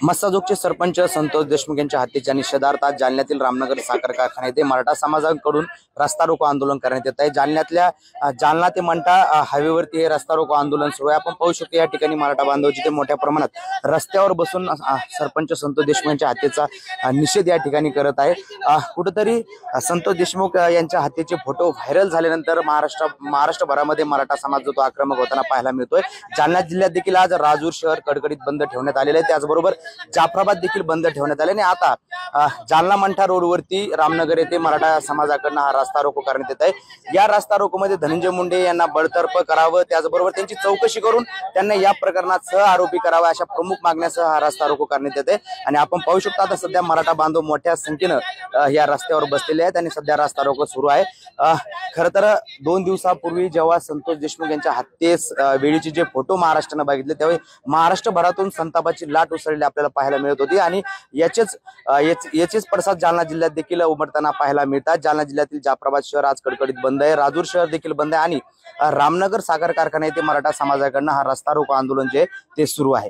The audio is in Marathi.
मस्साजोगचे सरपंच संतोष देशमुख यांच्या हत्येच्या निषेधार्थ आज जालन्यातील रामनगर साखर कारखाना येथे मराठा समाजाकडून रस्ता रोको आंदोलन करण्यात येत आहे। जालन्यातल्या जालना ते मंठा हायवेवरती हे रस्ता रोको आंदोलन सुरू आहे। आपण पाहू शकतो या ठिकाणी मराठा बांधव जिथे मोठ्या प्रमाणात रस्त्यावर बसून सरपंच संतोष देशमुख यांच्या हत्येचा निषेध या ठिकाणी करत आहे। कुठेतरी संतोष देशमुख यांच्या हत्येचे फोटो व्हायरल झाल्यानंतर महाराष्ट्रभरामध्ये मराठा समाज जो तो आक्रमक होताना पाहायला मिळतोय। जालना जिल्ह्यात देखील आज राजूर शहर कडकडीत बंद ठेवण्यात आलेले आहे। त्याचबरोबर जाफराबाद देखील बंद ठेवण्यात आले आणि आता जालना मंठा रोडवरती रामनगर येथे मराठा समाजाकडून हा रस्ता रोको करण्यात येत आहे। या रस्ता रोको मध्ये धनंजय मुंडे यांना बडतर्फ करावं, त्याचबरोबर त्यांची चौकशी करून त्यांना या प्रकरणात सह आरोपी करावा अशा प्रमुख मागण्यासह हा रस्ता रोको करण्यात येत आहे। आणि आपण पाहू शकतो आता सध्या मराठा बांधव मोठ्या संख्येनं या रस्त्यावर बसलेले आहेत आणि सध्या रस्ता रोको सुरू आहे। खरं तर 2 दिवसापूर्वी जेव्हा संतोष देशमुख यांच्या हत्येस वेळीचे जे फोटो महाराष्ट्रानं बघितले त्यावेळी महाराष्ट्रभरातून संतापाची लाट उसळली आपल्याला पाहायला मिळत होती आणि याचेच पडसाद जालना जिल्ह्यात देखील उमटताना पाहायला मिळतात। जालना जिल्ह्यातील जाफराबाद शहर आज कडकडीत बंद आहे, राजूर शहर देखील बंद आहे आणि रामनगर साखर कारखाना येथे मराठा समाजाकडून हा रस्ता रोको आंदोलन जे ते सुरू आहे।